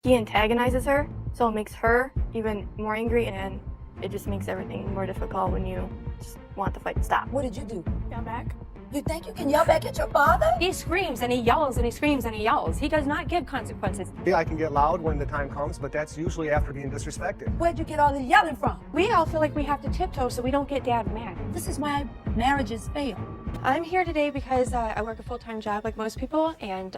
he antagonizes her, so it makes her even more angry, and it just makes everything more difficult when you just want the fight to stop. What did you do? Yell back. You think you can yell back at your father? He screams and he yells and he screams and he yells. He does not give consequences. Yeah, I can get loud when the time comes, but that's usually after being disrespected. Where'd you get all this yelling from? We all feel like we have to tiptoe so we don't get Dad mad. This is why marriages fail. I'm here today because I work a full-time job like most people, and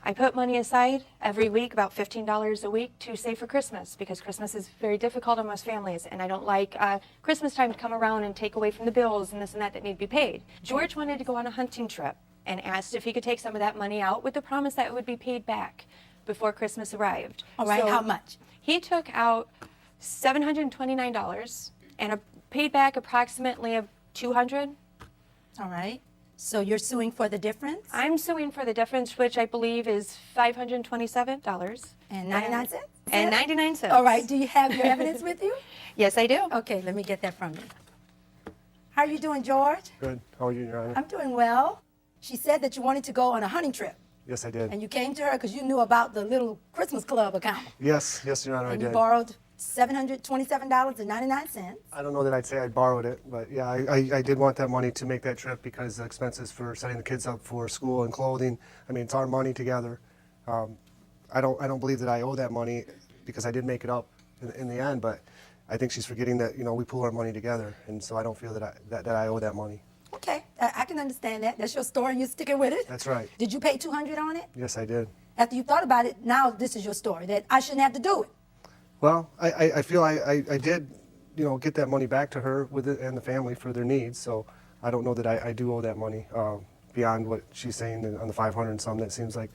I put money aside every week, about $15 a week, to save for Christmas, because Christmas is very difficult on most families, and I don't like Christmas time to come around and take away from the bills and this and that need to be paid. George wanted to go on a hunting trip and asked if he could take some of that money out with the promise that it would be paid back before Christmas arrived. All right, So how much? He took out $729 and paid back approximately $200. All right. So you're suing for the difference? I'm suing for the difference, which I believe is $527. And 99 cents? And 99 cents. All right. Do you have your evidence with you? Yes, I do. Okay, let me get that from you. How are you doing, George? Good. How are you, Your Honor? I'm doing well. She said that you wanted to go on a hunting trip, Yes, I did. and you came to her because you knew about the little Christmas Club account. Yes, Your Honor, I And you did. borrowed $727.99. I don't know that I'd say I borrowed it, but yeah, I did want that money to make that trip because the expenses for setting the kids up for school and clothing, I mean, it's our money together. I don't believe that I owe that money because I did make it up in the end, but I think she's forgetting that, you know, we pool our money together, and so I don't feel that I owe that money. Okay, I can understand that. That's your story. You're sticking with it. That's right. Did you pay $200 on it? Yes, I did. After you thought about it, now this is your story, that I shouldn't have to do it. Well, I feel I did, you know, get that money back to her with it and the family for their needs. So I don't know that I do owe that money beyond what she's saying on the 500 and some. That seems like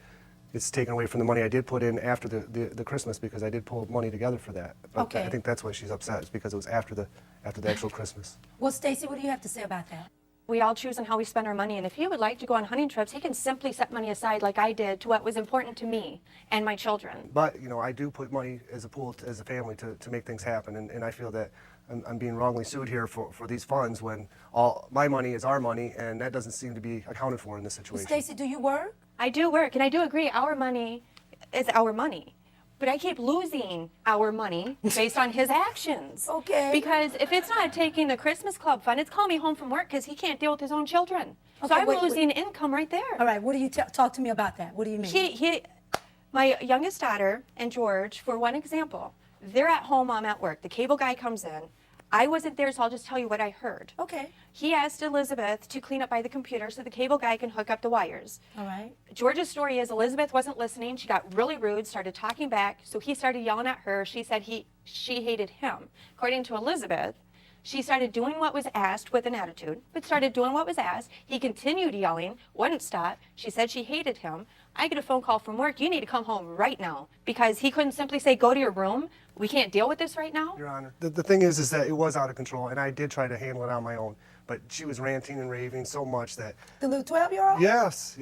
it's taken away from the money I did put in after the Christmas, because I did pull money together for that. But Okay. I think that's why she's upset, is because it was after the actual Christmas. Well, Stacy, what do you have to say about that? We all choose on how we spend our money, and if he would like to go on hunting trips, he can simply set money aside like I did to what was important to me and my children. But, you know, I do put money as a pool, as a family, to make things happen, and I feel that I'm being wrongly sued here for these funds when all my money is our money, and that doesn't seem to be accounted for in this situation. Stacy, do you work? I do work, and I do agree our money is our money. But I keep losing our money based on his actions. Okay. Because if it's not taking the Christmas Club fund, it's calling me home from work because he can't deal with his own children. Okay, so I'm wait. losing income right there. All right, what do you talk to me about that? What do you mean? My youngest daughter and George, for one example, they're at home, I'm at work. The cable guy comes in. I wasn't there, so I'll just tell you what I heard. Okay. He asked Elizabeth to clean up by the computer so the cable guy can hook up the wires. All right. George's story is Elizabeth wasn't listening. She got really rude, started talking back, so he started yelling at her. She said she hated him. According to Elizabeth, she started doing what was asked with an attitude, but started doing what was asked. He continued yelling, wouldn't stop. She said she hated him. I get a phone call from work. You need to come home right now, because he couldn't simply say, go to your room. We can't deal with this right now. Your Honor, the thing is that it was out of control, and I did try to handle it on my own, but she was ranting and raving so much that... The little 12-year-old? Yes.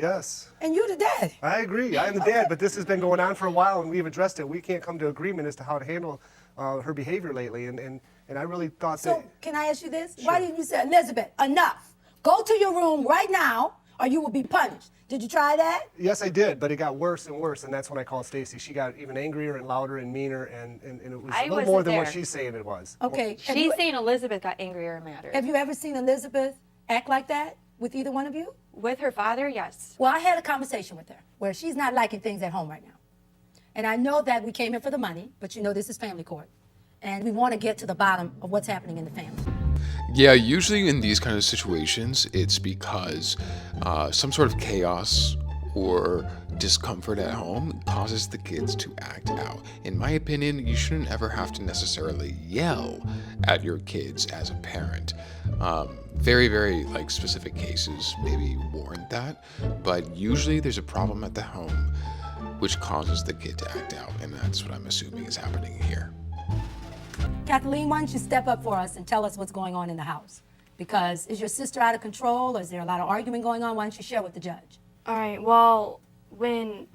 And you the dad? I agree. I am the dad, but this has been going on for a while, and we've addressed it. We can't come to agreement as to how to handle her behavior lately, and I really thought So, that... can I ask you this? Sure. Why didn't you say, Elizabeth, enough. Go to your room right now, or you will be punished. Did you try that? Yes, I did, but it got worse and worse, and that's when I called Stacy. She got even angrier and louder and meaner, and it was I a little wasn't more than what there. she's saying it was. Okay. She's saying Elizabeth got angrier and madder. Have you ever seen Elizabeth act like that with either one of you? With her father, yes. Well, I had a conversation with her where she's not liking things at home right now. And I know that we came here for the money, but you know this is family court. And we want to get to the bottom of what's happening in the family. Yeah, usually in these kind of situations, it's because some sort of chaos or discomfort at home causes the kids to act out. In my opinion, you shouldn't ever have to necessarily yell at your kids as a parent. Very, very specific cases maybe warrant that, but usually there's a problem at the home which causes the kid to act out, and that's what I'm assuming is happening here. Kathleen, why don't you step up for us and tell us what's going on in the house? Because is your sister out of control, or is there a lot of arguing going on? Why don't you share with the judge? All right, well, when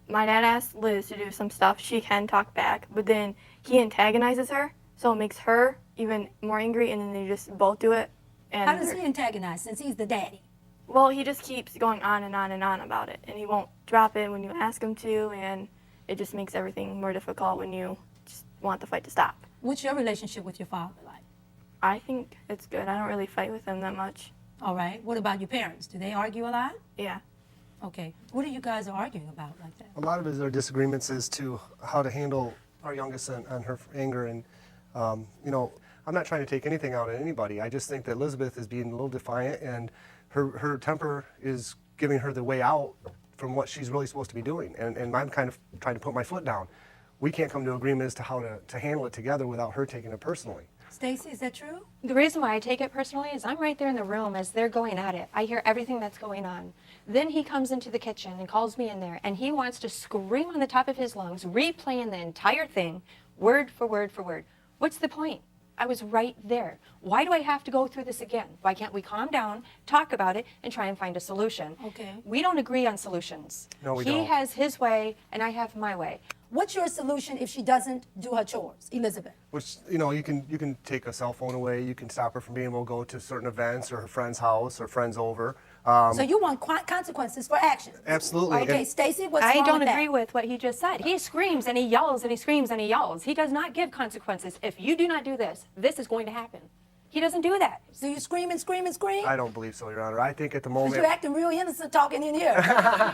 my dad asked Liz to do some stuff, she can talk back, but then he antagonizes her, so it makes her even more angry, and then they just both do it. And How does he antagonize since he's the daddy? Well, he just keeps going on and on and on about it, and he won't drop it when you ask him to, and it just makes everything more difficult when you just want the fight to stop. What's your relationship with your father like? I think it's good. I don't really fight with him that much. All right. What about your parents? Do they argue a lot? Yeah. Okay. What are you guys arguing about like that? A lot of it is our disagreements as to how to handle our youngest on her anger. And, you know, I'm not trying to take anything out on anybody. I just think that Elizabeth is being a little defiant, and her temper is giving her the way out from what she's really supposed to be doing. And I'm kind of trying to put my foot down. We can't come to agreement as to how to handle it together without her taking it personally. Stacy, is that true? The reason why I take it personally is I'm right there in the room as they're going at it. I hear everything that's going on. Then he comes into the kitchen and calls me in there, and he wants to scream on the top of his lungs, replaying the entire thing, word for word for word. What's the point? I was right there. Why do I have to go through this again? Why can't we calm down, talk about it, and try and find a solution? Okay. We don't agree on solutions. No, we He don't. has his way, and I have my way. What's your solution if she doesn't do her chores, Elizabeth? Which, you know, you can take a cell phone away. You can stop her from being able to go to certain events or her friend's house or friends over. So you want consequences for action? Absolutely. Okay, And- Stacy, what's I wrong don't with agree that? with what he just said. He screams and he yells and he screams and he yells. He does not give consequences. If you do not do this, this is going to happen. He doesn't do that. So you scream and scream and scream? I don't believe so, Your Honor. I think at the Because moment. you're acting real innocent talking in here.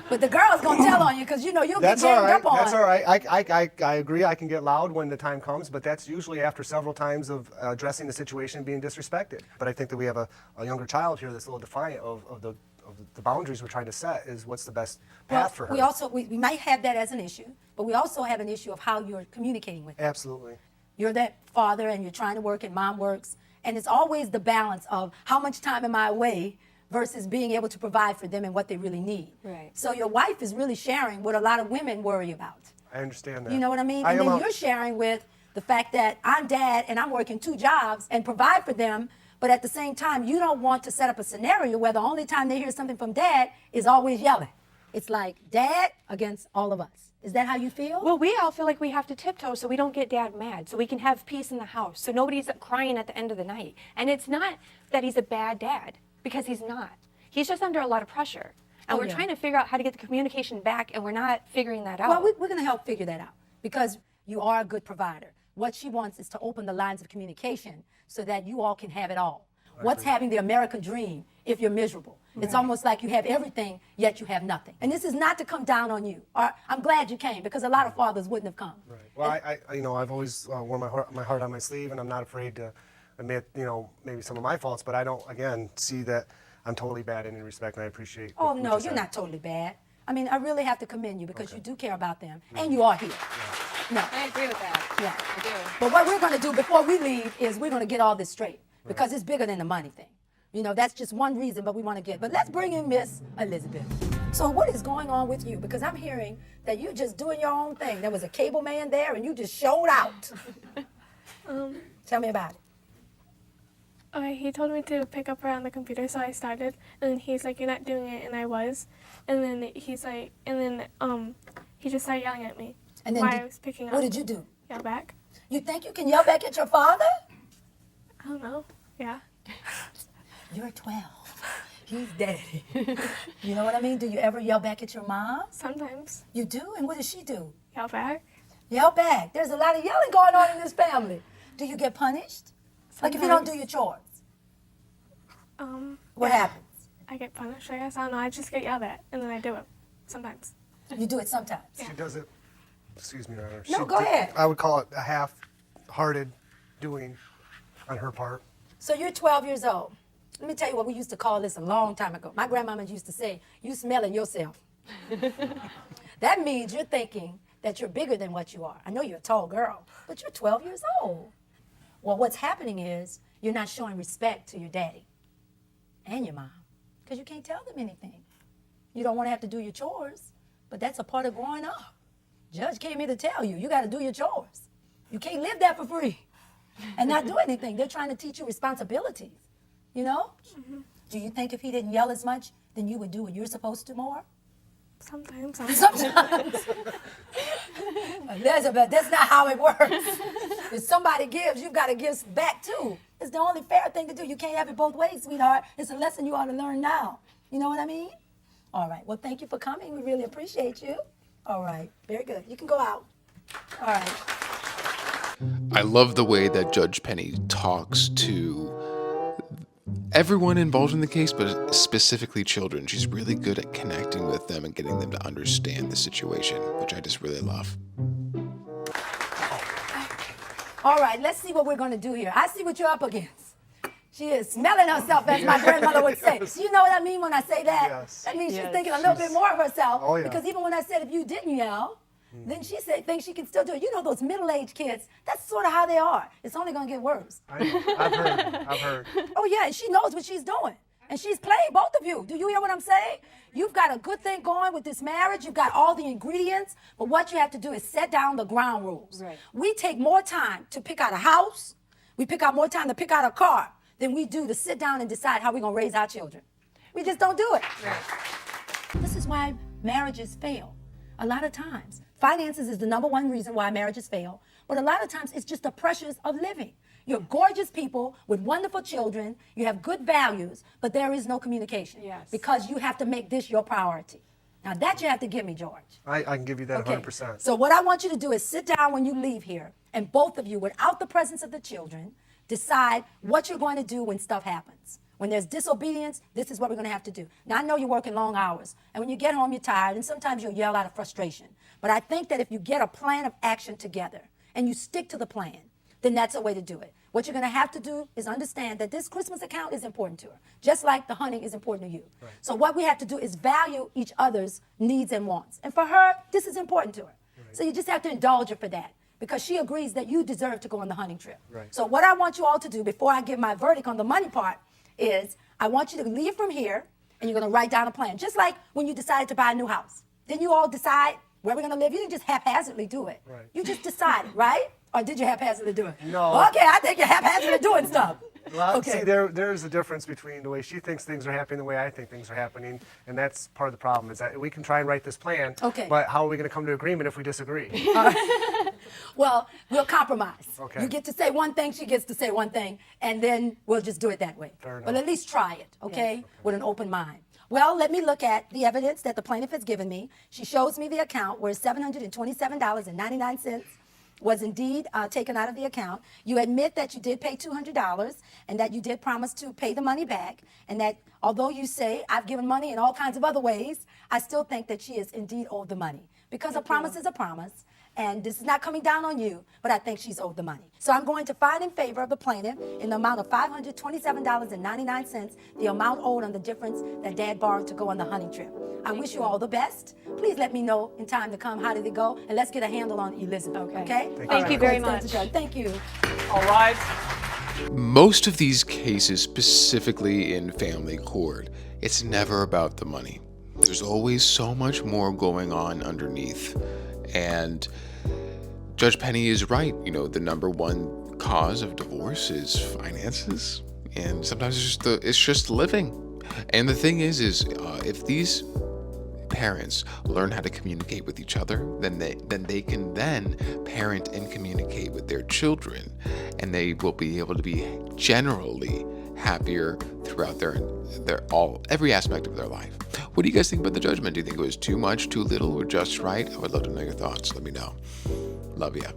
But the girl's going to tell on you because you know you'll That's get all ganged right. up on. That's all right. I agree. I can get loud when the time comes, but that's usually after several times of addressing the situation being disrespected. But I think that we have a younger child here that's a little defiant of the boundaries we're trying to set. Is what's the best path for her? We might have that as an issue, but we also have an issue of how you're communicating with her. Absolutely. You're that father and you're trying to work and mom works. And it's always the balance of how much time am I away versus being able to provide for them and what they really need. Right. So your wife is really sharing what a lot of women worry about. I understand that. You know what I mean? I And am then a- you're sharing with the fact that I'm dad and I'm working 2 jobs and provide for them, but at the same time, you don't want to set up a scenario where the only time they hear something from dad is always yelling. It's like dad against all of us. Is that how you feel? Well, we all feel like we have to tiptoe so we don't get dad mad, so we can have peace in the house, so nobody's crying at the end of the night. And it's not that he's a bad dad, because he's not. He's just under a lot of pressure. And Oh, we're yeah. trying to figure out how to get the communication back, and we're not figuring that out. Well, we're going to help figure that out because you are a good provider. What she wants is to open the lines of communication so that you all can have it all. What's having the American dream if you're miserable? It's almost like you have everything, yet you have nothing. And this is not to come down on you. I'm glad you came because a lot of fathers wouldn't have come. Right. Well, you know, I've always worn my heart on my sleeve, and I'm not afraid to admit, you know, maybe some of my faults. But I don't, again, see that I'm totally bad in any respect, and I appreciate. Oh, what no, you you're said. not totally bad. I mean, I really have to commend you because you do care about them, and you are here. No. I agree with that. Yeah. I do. But what we're going to do before we leave is we're going to get all this straight because it's bigger than the money thing. You know, that's just one reason, but we want to get. But let's bring in Miss Elizabeth. So what is going on with you? Because I'm hearing that you're just doing your own thing. There was a cable man there and you just showed out. Tell me about it. He told me to pick up around the computer, so I started. And then he's like, "You're not doing it," and I was. And then he's like, he just started yelling at me And then while I was picking up. what did you do? Yell back. You think you can yell back at your father? I don't know. Yeah. You're 12. He's daddy. You know what I mean? Do you ever yell back at your mom? Sometimes. You do? And what does she do? Yell back. Yell back. There's a lot of yelling going on in this family. Do you get punished? Like if you don't do your chores, what Yeah. happens? I get punished, I guess. I don't know. I just get yelled at, and then I do it. Sometimes. You do it sometimes. She does it. Excuse me, Your Honor. No, go ahead. I would call it a half-hearted doing on her part. So you're 12 years old. Let me tell you what we used to call this a long time ago. My grandmama used to say, "You smelling yourself." That means you're thinking that you're bigger than what you are. I know you're a tall girl, but you're 12 years old. Well, what's happening is you're not showing respect to your daddy and your mom because you can't tell them anything. You don't want to have to do your chores, but that's a part of growing up. Judge came here to tell you, you got to do your chores. You can't live that for free and not do anything. They're trying to teach you responsibilities, you know? Do you think if he didn't yell as much, then you would do what you're supposed to more? Sometimes. Sometimes. Elizabeth, that's not how it works. If somebody gives, you've got to give back too. It's the only fair thing to do. You can't have it both ways, sweetheart. It's a lesson you ought to learn now. You know what I mean? All right. Well, thank you for coming. We really appreciate you. All right. Very good. You can go out. All right. I love the way that Judge Penny talks to everyone involved in the case, but specifically children. She's really good at connecting with them and getting them to understand the situation, which I just really love. All right. Let's see what we're going to do here. I see what you're up against. She is smelling herself, as my grandmother would say. Yes. Do you know what I mean when I say that? Yes. That means she's Yes. thinking a little bit more of herself. Oh, yeah. Because even when I said if you didn't yell, then she said thinks she can still do it. You know those middle-aged kids, that's sort of how they are. It's only going to get worse. I know. I've heard. Oh, yeah, and she knows what she's doing. And she's playing both of you. Do you hear what I'm saying? You've got a good thing going with this marriage. You've got all the ingredients. But what you have to do is set down the ground rules. Right. We take more time to pick out a house. We pick out more time to pick out a car than we do to sit down and decide how we're going to raise our children. We just don't do it. Right. This is why marriages fail. A lot of times, finances is the number one reason why marriages fail. But a lot of times, it's just the pressures of living. You're gorgeous people with wonderful children. You have good values, but there is no communication. Yes. Because you have to make this your priority. Now, that you have to give me, George. I can give you that 100%. So what I want you to do is sit down when you leave here, and both of you, without the presence of the children, decide what you're going to do when stuff happens. When there's disobedience, this is what we're going to have to do. Now, I know you're working long hours, and when you get home, you're tired, and sometimes you'll yell out of frustration. But I think that if you get a plan of action together, and you stick to the plan, then that's a way to do it. What you're going to have to do is understand that this Christmas account is important to her, just like the hunting is important to you. Right. So what we have to do is value each other's needs and wants. And for her, this is important to her. Right. So you just have to indulge her for that, because she agrees that you deserve to go on the hunting trip. Right. So what I want you all to do before I give my verdict on the money part is I want you to leave from here, and you're going to write down a plan, just like when you decided to buy a new house. Then you all decide where we're going to live. You didn't just haphazardly do it. Right. You just decided, right? Or did you haphazardly do it? No. Okay, I think you're haphazardly doing stuff. Well, Okay. see, there's a difference between the way she thinks things are happening and the way I think things are happening, and that's part of the problem, is that we can try and write this plan, Okay. but how are we going to come to agreement if we disagree? Well, we'll compromise. Okay. You get to say one thing, she gets to say one thing, and then we'll just do it that way. Fair enough. But at least try it, okay? With an open mind. Well, let me look at the evidence that the plaintiff has given me. She shows me the account where $727.99 was indeed taken out of the account. You admit that you did pay $200 and that you did promise to pay the money back, and that although you say I've given money in all kinds of other ways, I still think that she is indeed owed the money, because a promise is a promise. And this is not coming down on you, but I think she's owed the money. So I'm going to find in favor of the plaintiff in the amount of $527.99, the amount owed on the difference that Dad borrowed to go on the hunting trip. I wish you all the best. Please let me know in time to come how did it go, and let's get a handle on Elizabeth. Okay? Thank you very much. Thank you. All right. Most of these cases, specifically in family court, it's never about the money. There's always so much more going on underneath. And Judge Penny is right. You know, the number one cause of divorce is finances, and sometimes it's just living. And the thing is if these parents learn how to communicate with each other, then they can parent and communicate with their children, and they will be able to be generally happier throughout every aspect of their life. What do you guys think about the judgment? Do you think it was too much, too little, or just right? I would love to know your thoughts. Let me know. Love ya.